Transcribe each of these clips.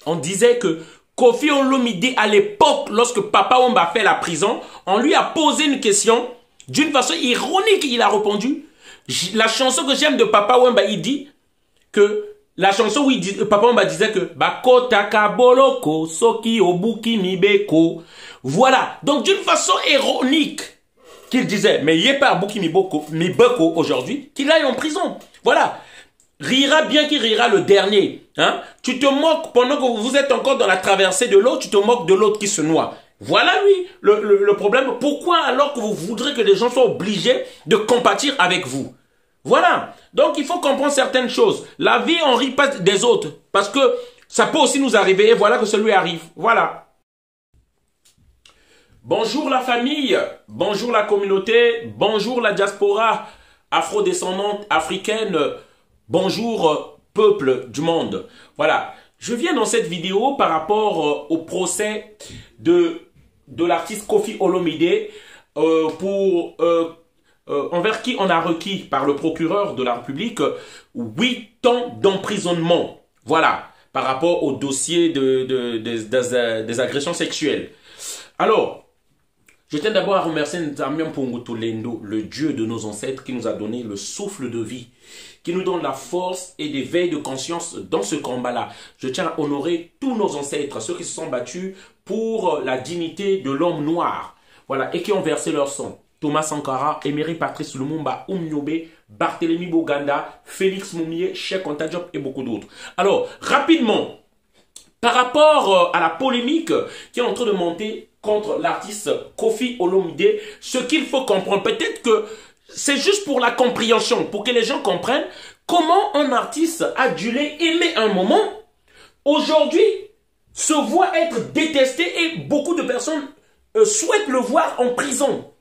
on disait que Kofi Olomide, à l'époque, lorsque Papa Wemba a fait la prison, on lui a posé une question. D'une façon ironique, il a répondu. La chanson que j'aime de Papa Wemba, il dit que la chanson où Papa Wemba disait que Bako Takaboloko, Soki Obuki Mibeko. Voilà. Donc d'une façon ironique, qu'il disait, mais il n'y a pas Obuki Mibeko aujourd'hui, qu'il aille en prison. Voilà. Rira bien qu'il rira le dernier. Hein? Tu te moques pendant que vous êtes encore dans la traversée de l'autre, tu te moques de l'autre qui se noie. Voilà, lui, le problème. Pourquoi alors que vous voudrez que les gens soient obligés de compatir avec vous? Voilà. Donc, il faut comprendre certaines choses. La vie, on rit pas des autres. Parce que ça peut aussi nous arriver. Et voilà que celui arrive. Voilà. Bonjour la famille. Bonjour la communauté. Bonjour la diaspora afrodescendante africaine. Bonjour peuple du monde. Voilà. Je viens dans cette vidéo par rapport au procès de l'artiste Kofi Olomide envers qui on a requis par le procureur de la République 8 ans d'emprisonnement. Voilà, par rapport au dossier des agressions sexuelles. Alors, je tiens d'abord à remercier Nzambian Pongotolendo, le Dieu de nos ancêtres qui nous a donné le souffle de vie, qui nous donne la force et des veilles de conscience dans ce combat-là. Je tiens à honorer tous nos ancêtres, ceux qui se sont battus pour la dignité de l'homme noir, voilà, et qui ont versé leur sang. Thomas Sankara, Emery Patrice Lumumba, Nyobe, Barthélemy Boganda, Félix Moumié, Cheikh Anta Diop et beaucoup d'autres. Alors, rapidement, par rapport à la polémique qui est en train de monter contre l'artiste Kofi Olomide, ce qu'il faut comprendre, peut-être que c'est juste pour la compréhension, pour que les gens comprennent comment un artiste adulé, aimé un moment, aujourd'hui, se voit être détesté et beaucoup de personnes souhaitent le voir en prison.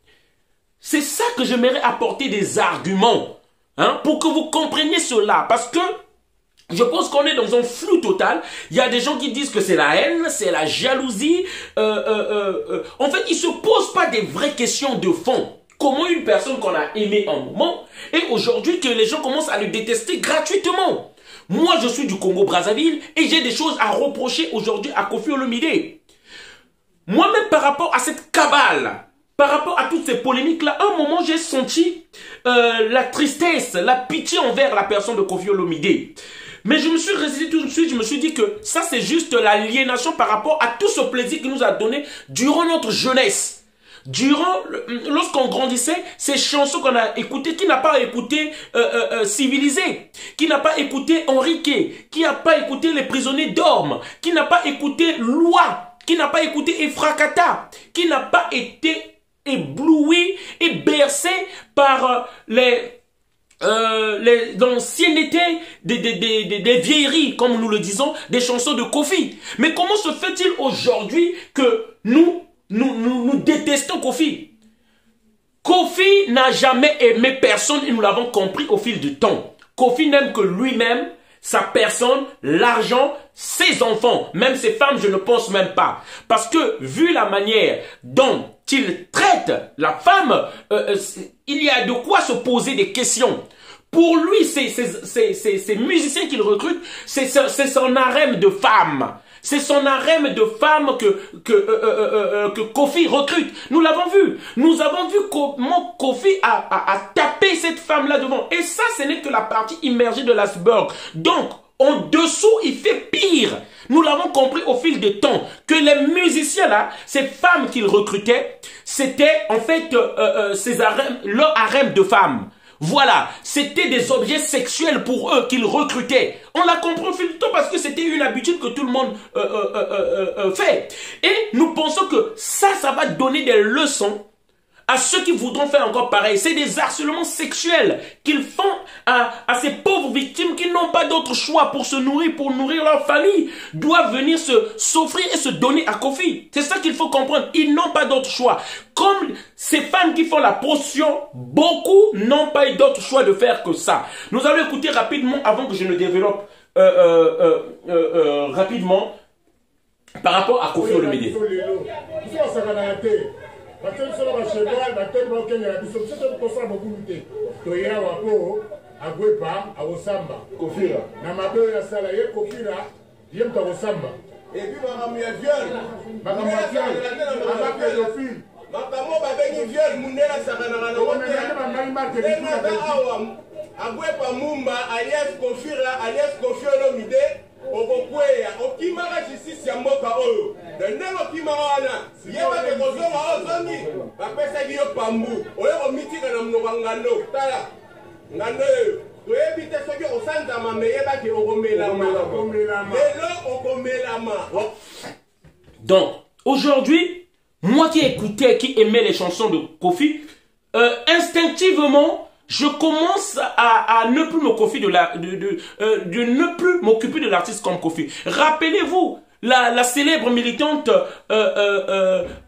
C'est ça que j'aimerais apporter des arguments, hein, pour que vous compreniez cela, parce que je pense qu'on est dans un flou total. Il y a des gens qui disent que c'est la haine, c'est la jalousie. En fait, ils ne se posent pas des vraies questions de fond. Comment une personne qu'on a aimée un moment, et aujourd'hui que les gens commencent à le détester gratuitement. Moi, je suis du Congo-Brazzaville et j'ai des choses à reprocher aujourd'hui à Kofi Olomide. Moi-même, par rapport à cette cabale, par rapport à toutes ces polémiques-là, à un moment, j'ai senti la tristesse, la pitié envers la personne de Kofi Olomide. Mais je me suis résisté tout de suite, je me suis dit que ça, c'est juste l'aliénation par rapport à tout ce plaisir qu'il nous a donné durant notre jeunesse. Lorsqu'on grandissait, ces chansons qu'on a écoutées, qui n'a pas écouté Civilisé, qui n'a pas écouté Enrique, qui n'a pas écouté Les Prisonniers d'Orme, qui n'a pas écouté Loi, qui n'a pas écouté Efrakata, qui n'a pas été ébloui et bercé par l'ancienneté des vieilleries, comme nous le disons, des chansons de Kofi. Mais comment se fait-il aujourd'hui que nous détestons Kofi? Kofi n'a jamais aimé personne et nous l'avons compris au fil du temps. Kofi n'aime que lui-même, sa personne, l'argent, ses enfants, même ses femmes, je ne pense même pas. Parce que vu la manière dont il traite la femme, il y a de quoi se poser des questions. Pour lui, ces musiciens qu'il recrute, c'est son harem de femmes. C'est son harem de femmes que Kofi recrute. Nous l'avons vu. Nous avons vu comment Kofi a tapé cette femme-là devant. Et ça, ce n'est que la partie immergée de l'iceberg. Donc, en dessous, il fait pire. Nous l'avons compris au fil du temps. Que les musiciens là, ces femmes qu'il recrutait, c'était en fait leur harem de femmes. Voilà, c'était des objets sexuels pour eux qu'ils recrutaient. On l'a compris au fil du temps parce que c'était une habitude que tout le monde fait. Et nous pensons que ça va donner des leçons à ceux qui voudront faire encore pareil. C'est des harcèlements sexuels qu'ils font à ces pauvres victimes qui n'ont pas d'autre choix pour se nourrir, pour nourrir leur famille, doivent venir s'offrir et se donner à Kofi. C'est ça qu'il faut comprendre. Ils n'ont pas d'autre choix. Comme ces femmes qui font la potion, beaucoup n'ont pas eu d'autre choix de faire que ça. Nous allons écouter rapidement, avant que je ne développe rapidement, par rapport à Kofi Olomide. Parce que nous sommes à cheval, nous sommes à biso, nous sommes à Bokulute. Toya wapo, à Gwepa, à Osamba. Kofira. Na mabe ya sala ye Kofira, yem ta Osamba. Et puis, madame, il y a viol. Madame, il Makambo babengi viol mundela sakana na wote. Agwepa Mumba alias Kofira alias Kofi Olomide okokweya okimaka justice ya mboka oyo. Ndenge okimaka wana yeba ke kozonga ozongi bapesaki yo pambu oyo komitika na mnoko ngando tala ngando toyebi te soki osanzama meyebaki okomelama lelo okomelama. Donc aujourd'hui, moi qui écoutais, qui aimais les chansons de Kofi, instinctivement, je commence à ne plus ne plus m'occuper de l'artiste comme Kofi. Rappelez-vous, la célèbre militante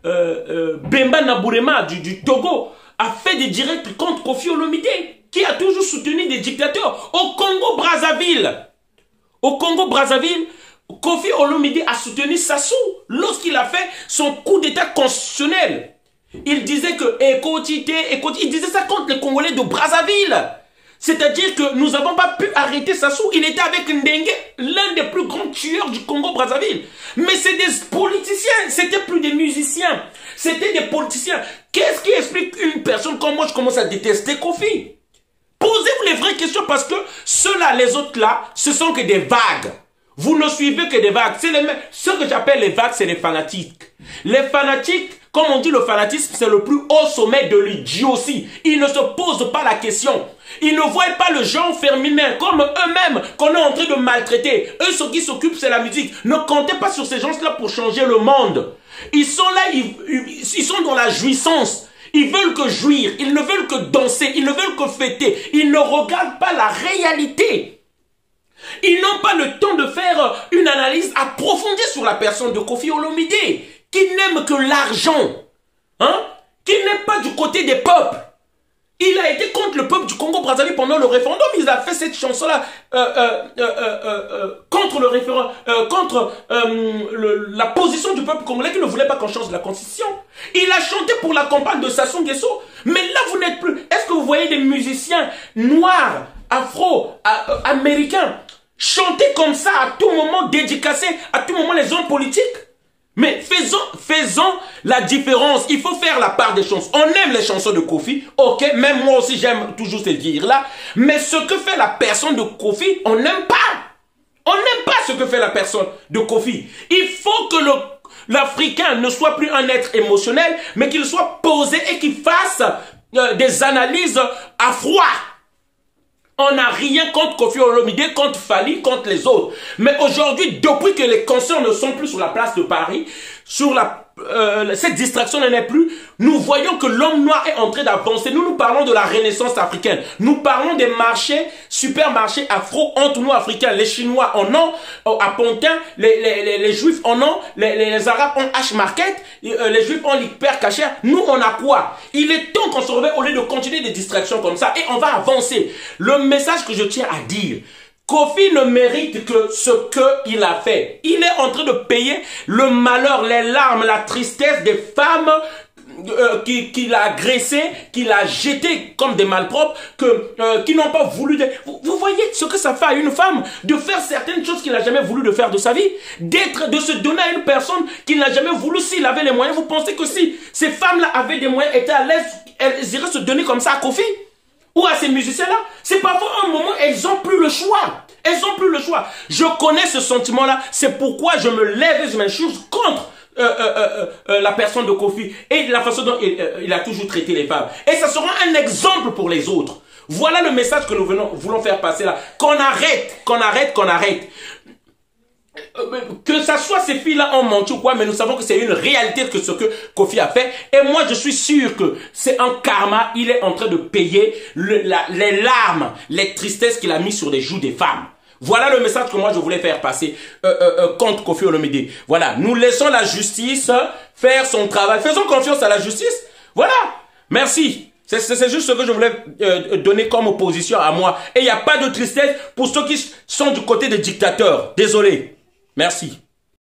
Bemba Nabourema du Togo a fait des directs contre Kofi Olomide, qui a toujours soutenu des dictateurs au Congo-Brazzaville. Au Congo-Brazzaville, Kofi Olomide a soutenu Sassou lorsqu'il a fait son coup d'état constitutionnel. Il disait que il disait ça contre les Congolais de Brazzaville. C'est-à-dire que nous n'avons pas pu arrêter Sassou. Il était avec Ndengue, l'un des plus grands tueurs du Congo-Brazzaville. Mais c'est des politiciens, c'était plus des musiciens. C'était des politiciens. Qu'est-ce qui explique une personne comme moi, je commence à détester Kofi? Posez-vous les vraies questions parce que ceux-là, les autres-là, ce sont que des vagues. Vous ne suivez que des vagues. Ce que j'appelle les vagues, c'est les fanatiques. Les fanatiques, comme on dit, le fanatisme, c'est le plus haut sommet de l'idiotie. Ils ne se posent pas la question. Ils ne voient pas le genre féminin comme eux-mêmes qu'on est en train de maltraiter. Eux, ce qui s'occupent, c'est la musique. Ne comptez pas sur ces gens-là pour changer le monde. Ils sont là, ils sont dans la jouissance. Ils veulent que jouir. Ils ne veulent que danser. Ils ne veulent que fêter. Ils ne regardent pas la réalité. Ils n'ont pas le temps de faire une analyse approfondie sur la personne de Kofi Olomide, qui n'aime que l'argent, hein? Qui n'est pas du côté des peuples. Il a été contre le peuple du Congo-Brazzaville pendant le référendum. Il a fait cette chanson-là contre le référendum, contre la position du peuple congolais qui ne voulait pas qu'on change la constitution. Il a chanté pour la campagne de Sassou Nguesso. Mais là, vous n'êtes plus. Est-ce que vous voyez des musiciens noirs, afro-américains chanter comme ça à tout moment, dédicacer à tout moment les hommes politiques? Mais faisons la différence. Il faut faire la part des chansons. On aime les chansons de Kofi. Ok, même moi aussi j'aime toujours ces dires-là. Mais ce que fait la personne de Kofi, on n'aime pas. On n'aime pas ce que fait la personne de Kofi. Il faut que l'Africain ne soit plus un être émotionnel, mais qu'il soit posé et qu'il fasse des analyses à froid. On n'a rien contre Kofi Olomide, contre Fali, contre les autres. Mais aujourd'hui, depuis que les concerts ne sont plus sur la place de Paris, cette distraction n'en est plus, nous voyons que l'homme noir est en train d'avancer. Nous parlons de la renaissance africaine. Nous parlons des marchés, supermarchés afro entre nous africains. Les Chinois en ont à Pontin, les Juifs en ont, les Arabes en H-Market, les Juifs en l'hyper cachère. Nous, on a quoi? Il est temps qu'on se réveille au lieu de continuer des distractions comme ça et on va avancer. Le message que je tiens à dire, Kofi ne mérite que ce qu'il a fait. Il est en train de payer le malheur, les larmes, la tristesse des femmes qu'il a agressées, qu'il a jetées comme des malpropres, qui n'ont pas voulu... Vous voyez ce que ça fait à une femme de faire certaines choses qu'il n'a jamais voulu de faire de sa vie, de se donner à une personne qu'il n'a jamais voulu s'il avait les moyens. Vous pensez que si ces femmes-là avaient des moyens, étaient à l'aise, elles iraient se donner comme ça à Kofi? Ou à ces musiciens-là? C'est parfois un moment, elles n'ont plus le choix. Elles n'ont plus le choix. Je connais ce sentiment-là. C'est pourquoi je me lève et je m'insurge contre la personne de Kofi et la façon dont il a toujours traité les femmes. Et ça sera un exemple pour les autres. Voilà le message que nous voulons faire passer là. Qu'on arrête, qu'on arrête, qu'on arrête. Que ça soit ces filles-là ont menti ou quoi, mais nous savons que c'est une réalité que ce que Kofi a fait. Et moi, je suis sûr que c'est un karma. Il est en train de payer les larmes, les tristesses qu'il a mis sur les joues des femmes. Voilà le message que moi je voulais faire passer contre Kofi Olomide. Voilà, nous laissons la justice faire son travail. Faisons confiance à la justice. Voilà, merci. C'est juste ce que je voulais donner comme opposition à moi. Et il n'y a pas de tristesse pour ceux qui sont du côté des dictateurs. Désolé. Merci.